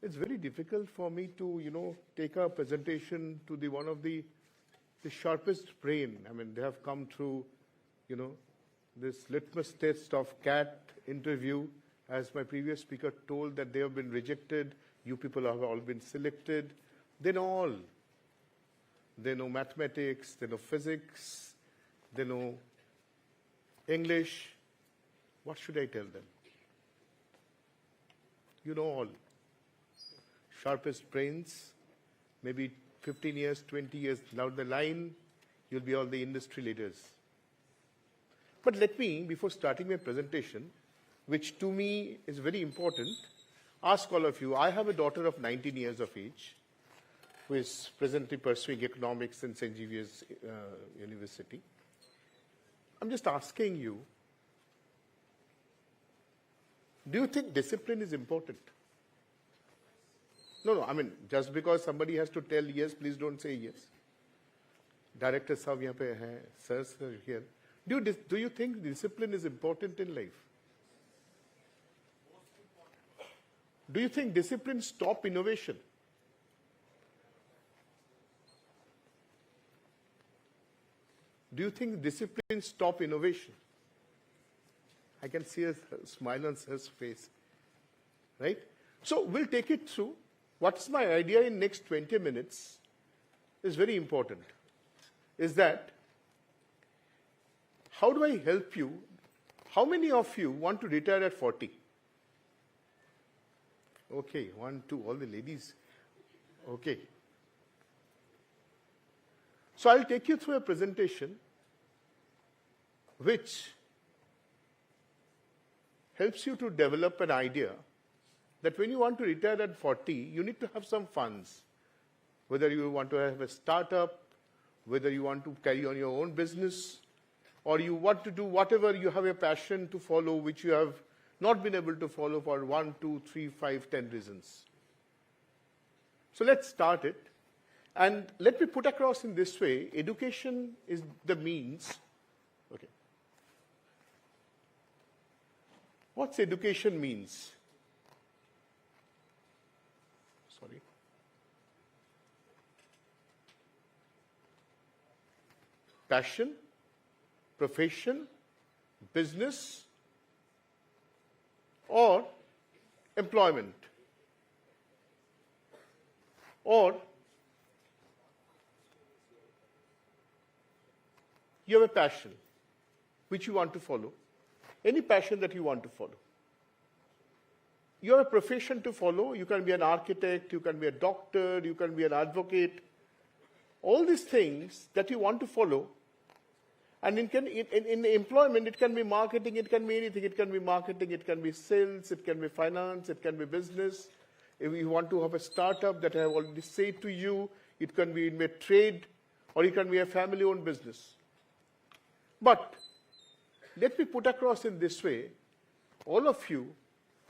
it's very difficult for me to, take a presentation to the one of the sharpest brain. I mean, they have come through, this litmus test of CAT interview. As my previous speaker told that they have been rejected, you people have all been selected. They know all. They know mathematics, they know physics, they know English. What should I tell them? You know all. Sharpest brains, maybe 15 years, 20 years down the line, you'll be all the industry leaders. But let me, before starting my presentation, which to me is very important, ask all of you. I have a daughter of 19 years of age who is presently pursuing economics in St. Xavier's University. I'm just asking you, do you think discipline is important? No, I mean, just because somebody has to tell yes, please don't say yes. Director sahab yahan pe hai, sirs are here. Do you think discipline is important in life? Do you think discipline stops innovation? Do you think discipline stops innovation? I can see a smile on his face, right? So we'll take it through. What's my idea in next 20 minutes is very important, is that how do I help you? How many of you want to retire at 40? Okay, 1, 2, all the ladies. Okay. So I'll take you through a presentation which helps you to develop an idea that when you want to retire at 40, you need to have some funds. Whether you want to have a startup, whether you want to carry on your own business, or you want to do whatever you have a passion to follow, which you have not been able to follow for 1, 2, 3, 5, 10 reasons. So let's start it. And let me put across in this way, education is the means. Okay. What's education means? Sorry. Passion, profession, business, or employment, or you have a passion which you want to follow, any passion that you want to follow. You have a profession to follow. You can be an architect, you can be a doctor, you can be an advocate. All these things that you want to follow. And in employment, it can be marketing, it can be anything. It can be marketing, it can be sales, it can be finance, it can be business. If you want to have a startup that I have already said to you, it can be in a trade, or it can be a family-owned business. But let me put across in this way, all of you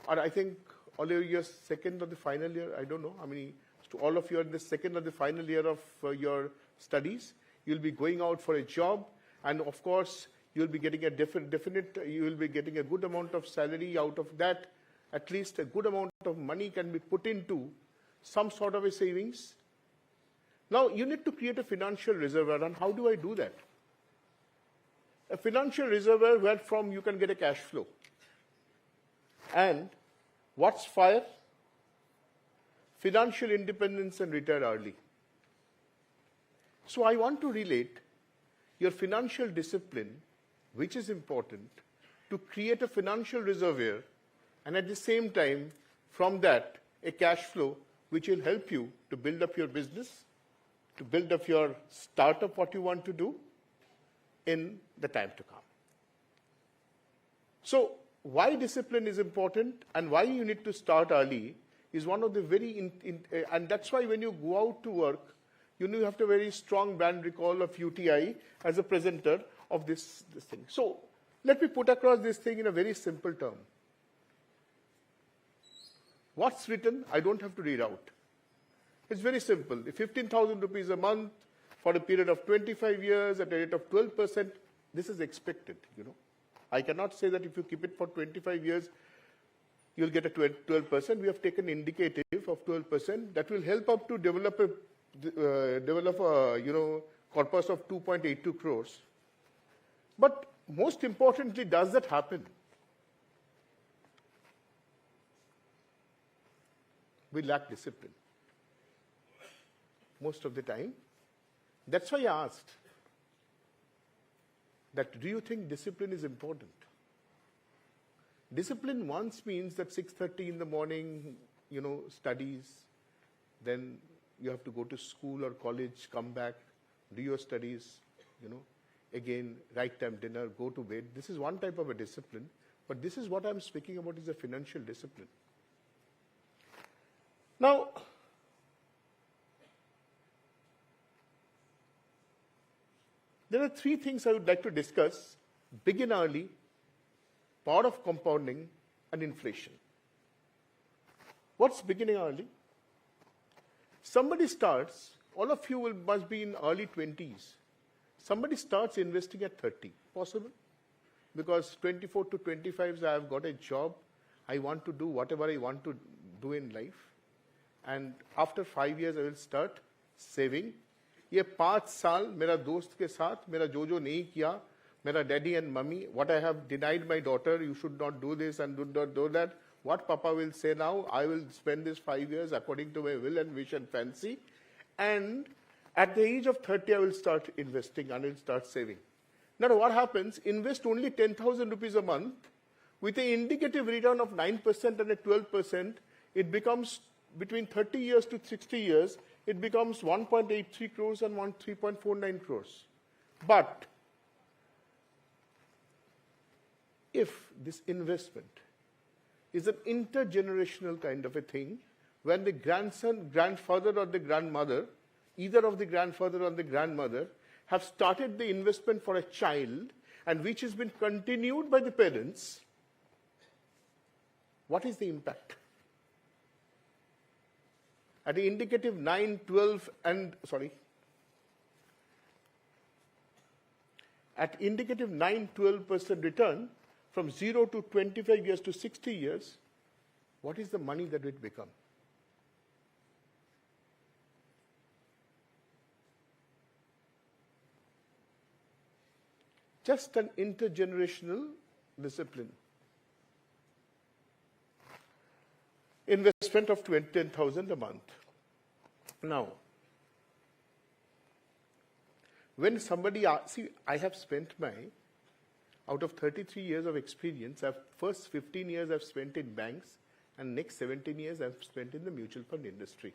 are, I think, all of you are second or the final year, I don't know how many, all of you are in the second or the final year of your studies. You'll be going out for a job. And of course, you'll be getting a you will be getting a good amount of salary. Out of that, at least a good amount of money can be put into some sort of a savings. Now, you need to create a financial reservoir. And how do I do that? A financial reservoir where from you can get a cash flow. And what's FIRE? Financial independence and retire early. So I want to relate your financial discipline, which is important, to create a financial reservoir, and at the same time, from that, a cash flow, which will help you to build up your business, to build up your startup, what you want to do, in the time to come. So, why discipline is important and why you need to start early is one of the very, and that's why when you go out to work, you have to have a very strong brand recall of UTI as a presenter of this thing. So let me put across this thing in a very simple term. What's written, I don't have to read out. It's very simple. 15,000 rupees a month for a period of 25 years at a rate of 12%, this is expected, I cannot say that if you keep it for 25 years, you'll get a 12%. We have taken indicative of 12%. That will help up to develop a corpus of 2.82 crores. But most importantly, does that happen? We lack discipline most of the time. That's why I asked that, do you think discipline is important? Discipline once means that 6:30 in the morning, studies, then you have to go to school or college, come back, do your studies, again, right time dinner, go to bed. This is one type of a discipline, but this is what I'm speaking about, is a financial discipline. Now, there are three things I would like to discuss: begin early, power of compounding, and inflation. What's beginning early? Somebody starts, all of you must be in early 20s. Somebody starts investing at 30. Possible? Because 24 to 25, I have got a job. I want to do whatever I want to do in life. And after 5 years, I will start saving. ये 5 साल मेरा दोस्त के साथ मेरा जो नहीं किया, मेरा daddy and mummy, what I have denied my daughter, you should not do this and do not do that. What Papa will say now, I will spend this 5 years according to my will and wish and fancy. And at the age of 30, I will start investing and I will start saving. Now what happens? Invest only 10,000 rupees a month with an indicative return of 9% and a 12%. It becomes, between 30 years to 60 years, it becomes 1.83 crores and 3.49 crores. But if this investment is an intergenerational kind of a thing, when the grandfather or the grandmother, either of the grandfather or the grandmother, have started the investment for a child and which has been continued by the parents, what is the impact? At the indicative 9, 12 and, at indicative 9, 12% return from 0 to 25 years to 60 years, what is the money that will become? Just an intergenerational discipline. Investment of 10,000 a month. Now, when somebody asks, see, I have spent out of 33 years of experience, first 15 years I've spent in banks, and next 17 years I've spent in the mutual fund industry.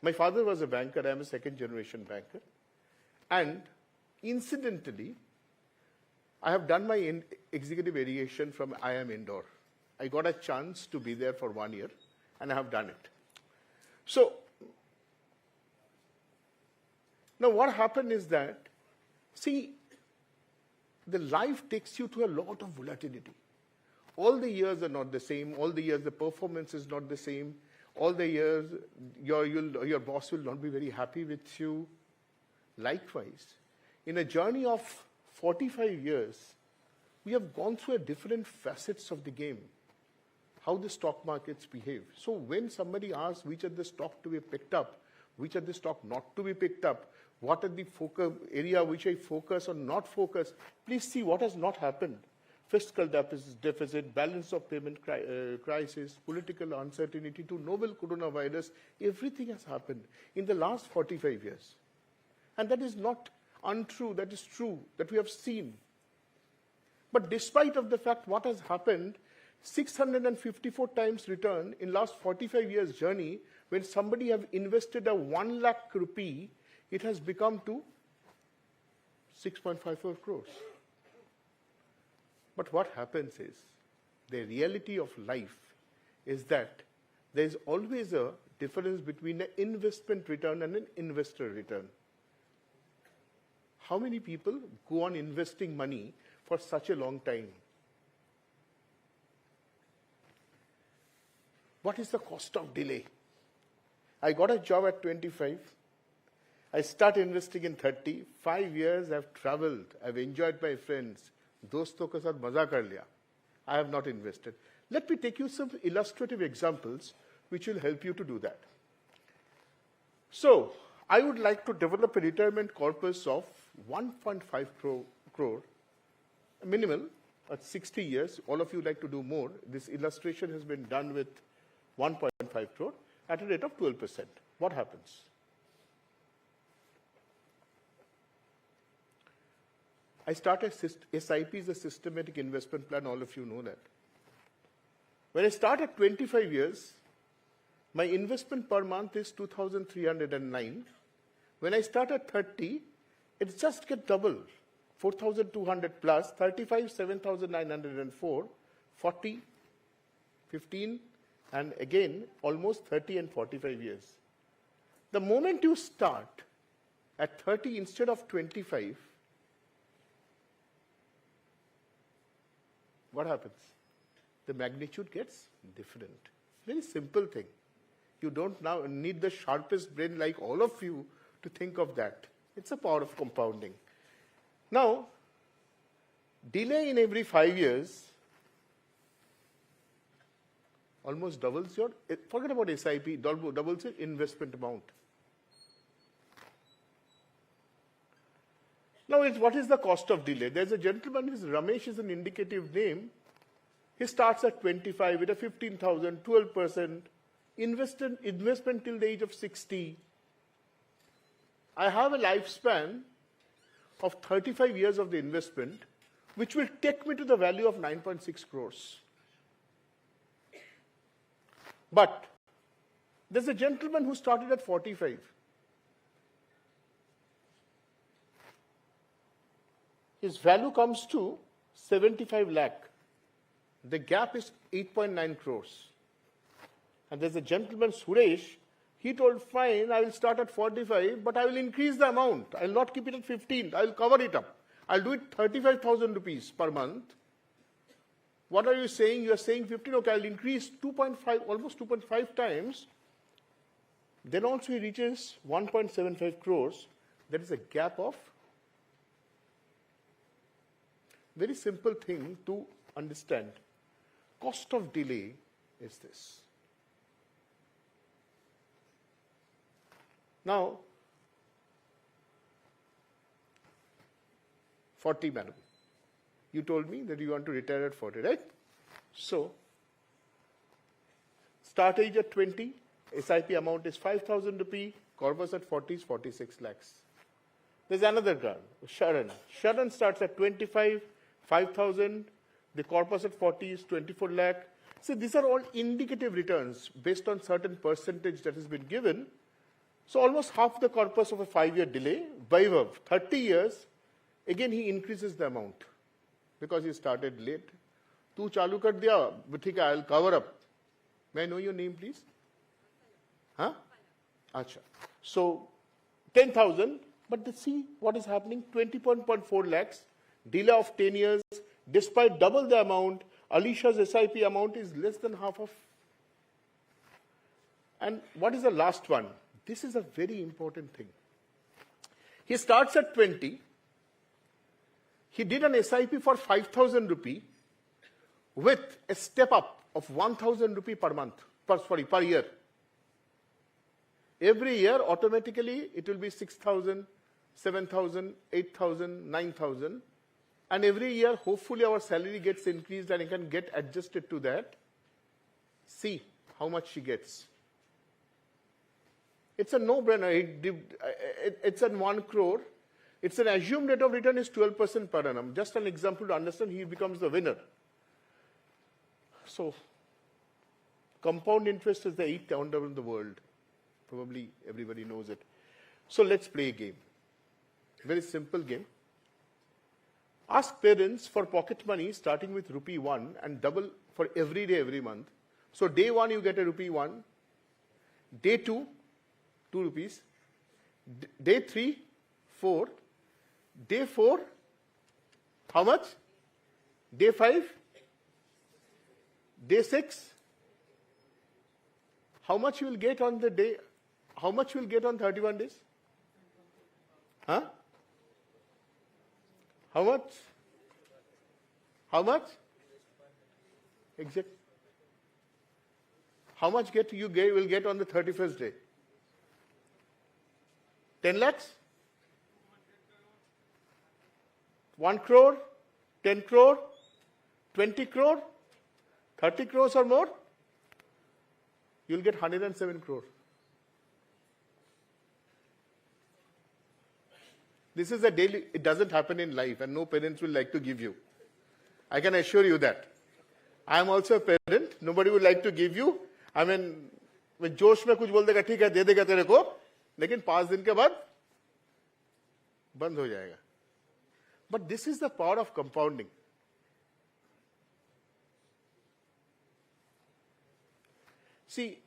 My father was a banker, I'm a second generation banker. And incidentally, I have done my executive aviation from IIM Indore. I got a chance to be there for 1 year, and I have done it. So, now what happened is that, see, the life takes you to a lot of volatility. All the years are not the same. All the years the performance is not the same. All the years your boss will not be very happy with you. Likewise, in a journey of 45 years, we have gone through different facets of the game, how the stock markets behave. So when somebody asks which are the stock to be picked up, which are the stock not to be picked up, what are the focus area which I focus or not focus, please see what has not happened. Fiscal deficit, balance of payment crisis, political uncertainty to novel coronavirus, everything has happened in the last 45 years. And that is not untrue, that is true, that we have seen. But despite of the fact what has happened, 654 times return in last 45 years journey, when somebody have invested a 1 lakh rupee, it has become to 6.54 crores. But what happens is, the reality of life is that there is always a difference between an investment return and an investor return. How many people go on investing money for such a long time? What is the cost of delay? I got a job at 25. I start investing in 30. 5 years I've traveled. I've enjoyed my friends. दोस्तों के साथ मजा कर लिया. I have not invested. Let me take you some illustrative examples which will help you to do that. So, I would like to develop a retirement corpus of 1.5 crore, minimal, at 60 years. All of you like to do more. This illustration has been done with 1.5 crore at a rate of 12%. What happens? I start a SIP is a systematic investment plan. All of you know that. When I start at 25 years, my investment per month is 2,309. When I start at 30, it just gets double. 4,200 plus, 35, 7,904, 40, 15, and again, almost 30 and 45 years. The moment you start at 30 instead of 25, what happens? The magnitude gets different. Very simple thing. You don't now need the sharpest brain like all of you to think of that. It's a power of compounding. Now, delay in every 5 years almost doubles your, forget about SIP, doubles your investment amount. Now, what is the cost of delay? There's a gentleman, his Ramesh is an indicative name. He starts at 25 with a 15,000, 12%, investment till the age of 60. I have a lifespan of 35 years of the investment, which will take me to the value of 9.6 crores. But there's a gentleman who started at 45. His value comes to 75 lakh. The gap is 8.9 crores. And there's a gentleman, Suresh, he told, fine, I will start at 45, but I will increase the amount. I will not keep it at 15. I will cover it up. I'll do it 35,000 rupees per month. What are you saying? You are saying 15. Okay, I'll increase 2.5, almost 2.5 times. Then also he reaches 1.75 crores. That is a gap of. Very simple thing to understand. Cost of delay is this. Now, 40, madam. You told me that you want to retire at 40, right? So, start age at 20, SIP amount is 5,000 rupee, corpus at 40 is 46 lakhs. There's another girl, Sharon. Sharon starts at 25, 5,000, the corpus at 40 is 24 lakh. So, these are all indicative returns based on certain percentage that has been given. So almost half the corpus of a 5-year delay, by 30 years, again he increases the amount because he started late. Tu chalu kar diya, but I'll cover up. May I know your name, please? Huh? Acha. So 10,000, but see what is happening, 20.4 lakhs, delay of 10 years, despite double the amount, Alicia's SIP amount is less than half of. And what is the last one? This is a very important thing. He starts at 20. He did an SIP for 5,000 rupee with a step up of 1,000 rupee per month, per year. Every year, automatically, it will be 6,000, 7,000, 8,000, 9,000. And every year, hopefully, our salary gets increased and it can get adjusted to that. See how much she gets. It's a no-brainer. It's an 1 crore. It's an assumed rate of return is 12% per annum. Just an example to understand, he becomes the winner. So, compound interest is the 8th wonder in the world. Probably everybody knows it. So, let's play a game. Very simple game. Ask parents for pocket money starting with rupee 1 and double for every day, every month. So, day 1 you get a rupee 1. Day 2, 2 rupees. Day 3, 4. Day 4, how much? Day 5. Day 6. How much you will get on the day? How much you will get on 31 days? Huh? How much? How much? Exact. how much will get on the 31st day? 10 lakhs? 1 crore? 10 crore? 20 crore? 30 crores or more? You'll get 107 crore. This is a daily, it doesn't happen in life, and no parents will like to give you. I can assure you that. I am also a parent. Nobody would like to give you. I mean, with जोश में कुछ बोल देगा ठीक है दे देगा तेरे को, लेकिन 5 दिन के बाद बंद हो जाएगा. But this is the power of compounding. See,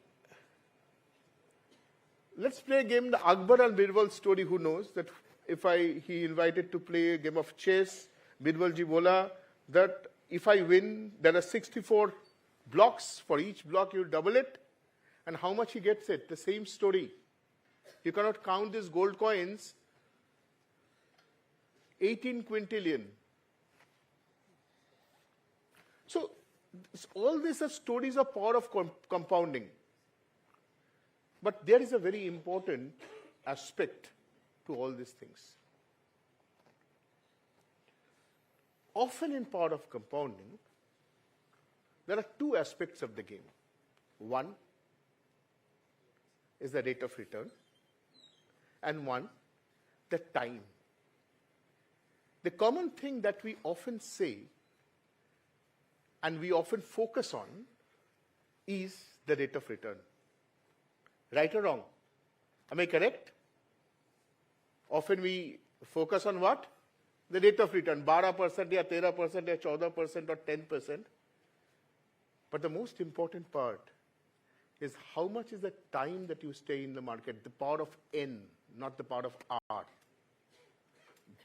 let's play a game, the Akbar and Birbal story. Who knows that if he invited to play a game of chess, Birbal ji bola that if I win, there are 64 blocks. For each block, you double it. And how much he gets it? The same story. You cannot count these gold coins. 18 quintillion. So, all these are stories of power of compounding. But there is a very important aspect to all these things. Often in power of compounding, there are 2 aspects of the game. One is the rate of return, and one, the time. The common thing that we often say and we often focus on is the rate of return. Right or wrong? Am I correct? Often we focus on what? The rate of return, 12% or 13% or 14% or 10%. But the most important part is how much is the time that you stay in the market, the power of N, not the power of R.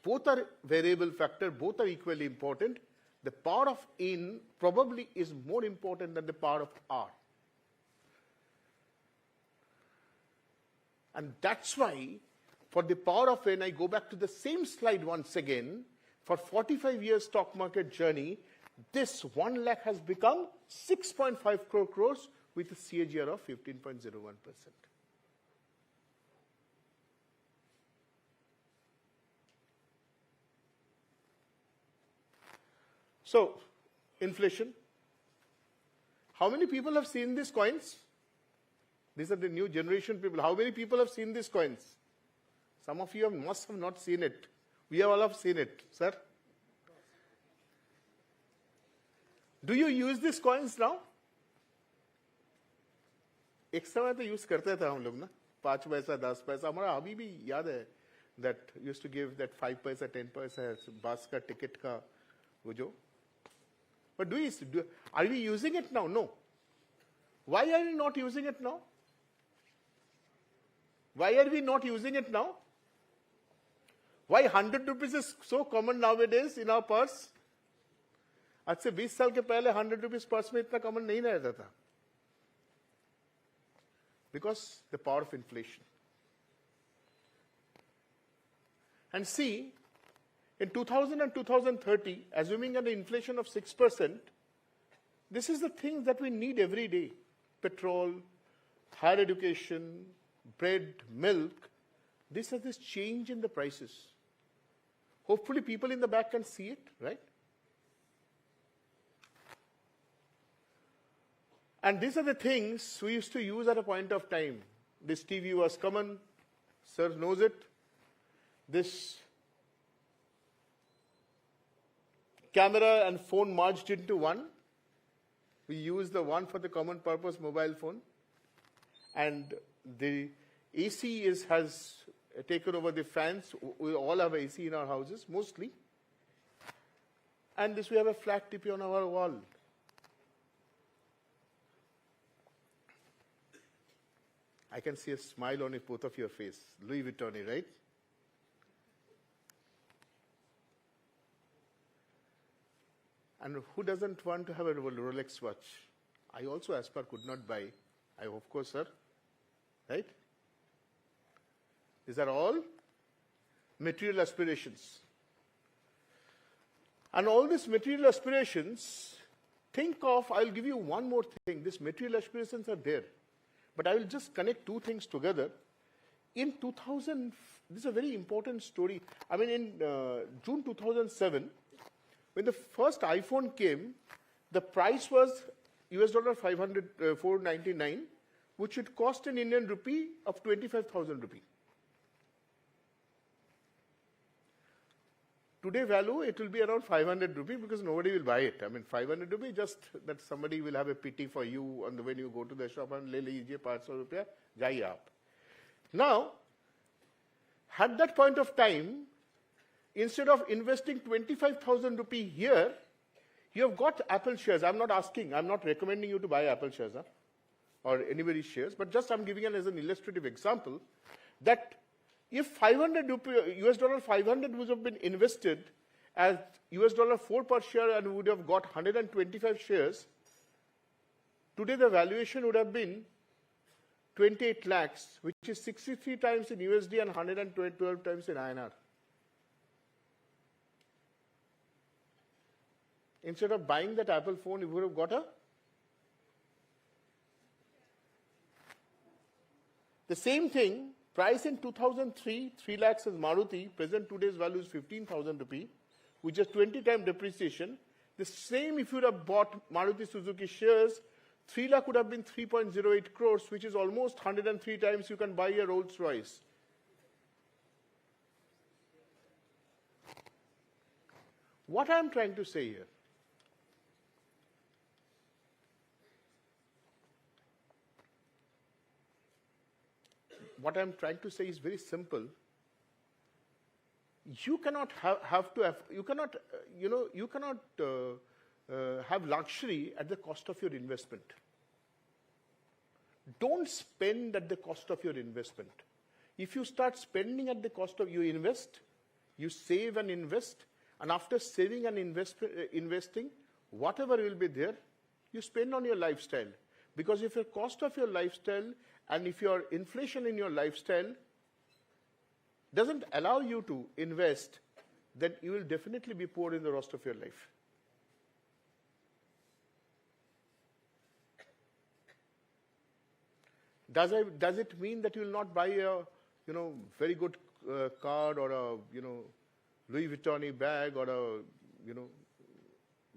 Both are variable factor, both are equally important. The power of N probably is more important than the power of R. And that's why, for the power of N, I go back to the same slide once again. For 45 years stock market journey, this 1 lakh has become 6.5 crores with a CAGR of 15.01%. So, inflation. How many people have seen these coins? These are the new generation people. How many people have seen these coins? Some of you must have not seen it. We all have seen it, sir. Do you use these coins now? एक समय तो use करते थे हम लोग ना, 5 पैसा 10 पैसा. हमारा अभी भी याद है that used to give that 5 पैसा 10 पैसा बस का टिकट का वो जो. But are we using it now? No. Why are we not using it now? Why are we not using it now? Why 100 rupees is so common nowadays in our purse? आज से 20 साल के पहले 100 rupees purse में इतना common नहीं रहता था. Because the power of inflation. And see, in 2000 and 2030, assuming an inflation of 6%, this is the things that we need every day. Petrol, higher education, bread, milk. This has this change in the prices. Hopefully people in the back can see it, right? And these are the things we used to use at a point of time. This TV was common, sir knows it. This camera and phone merged into one. We use the one for the common purpose mobile phone. And the AC has taken over the fans. We all have AC in our houses, mostly. And this we have a flat TV on our wall. I can see a smile on both of your face. Louis Vuitton, right? And who doesn't want to have a Rolex watch? I also, as per, could not buy. I, of course, sir. Right? These are all material aspirations. And all these material aspirations think of, I'll give you one more thing. These material aspirations are there. But I will just connect two things together. In 2000, this is a very important story. I mean, in June 2007, when the first iPhone came, the price was US dollar 499, which would cost an Indian rupee of 25,000 rupee. Today value, it will be around 500 rupee because nobody will buy it. I mean, 500 rupee, just that somebody will have a pity for you on the, when you go to the shop and le lijiye 500 rupiya, jaiye aap. Now, at that point of time, instead of investing 25,000 rupee here, you have got Apple shares. I'm not asking, I'm not recommending you to buy Apple shares or anybody's shares, but just I'm giving it as an illustrative example that if 500 US dollar 500 would have been invested as US dollar 4 per share and would have got 125 shares, today the valuation would have been 28 lakhs, which is 63 times in USD and 112 times in INR. Instead of buying that Apple phone, you would have got the same thing. Price in 2003, 3 lakhs is Maruti. Present today's value is 15,000 rupee, which is 20 times depreciation. The same if you would have bought Maruti Suzuki shares, 3 lakh would have been 3.08 crores, which is almost 103 times you can buy a Rolls Royce. What I'm trying to say here, is very simple. You cannot have luxury at the cost of your investment. Don't spend at the cost of your investment. If you start spending at the cost of, you invest, you save and invest, and after saving and investing, whatever will be there, you spend on your lifestyle. Because if your cost of your lifestyle and if your inflation in your lifestyle doesn't allow you to invest, then you will definitely be poor in the rest of your life. Does it mean that you will not buy a very good car or a Louis Vuitton bag or a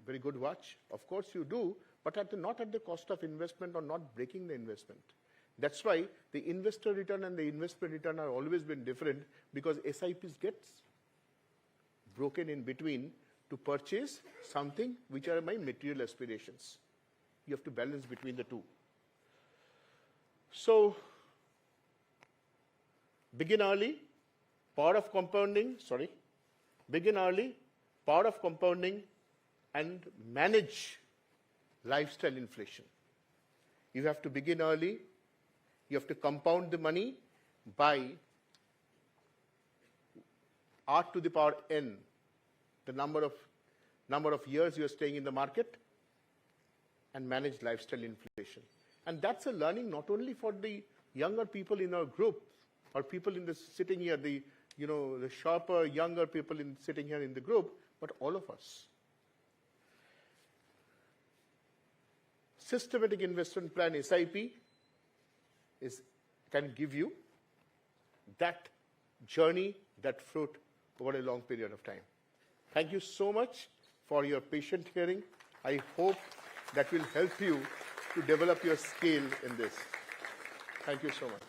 very good watch? Of course you do, but not at the cost of investment or not breaking the investment. That's why the investor return and the investment return are always been different, because SIPs gets broken in between to purchase something which are my material aspirations. You have to balance between the two. So, begin early, power of compounding, and manage lifestyle inflation. You have to begin early. You have to compound the money by R to the power n, the number of years you are staying in the market, and manage lifestyle inflation. And that's a learning not only for the younger people in our group or people in the sitting here, the sharper, younger people sitting here in the group, but all of us. Systematic investment plan, SIP, can give you that journey, that fruit over a long period of time. Thank you so much for your patient hearing. I hope that will help you to develop your skill in this. Thank you so much.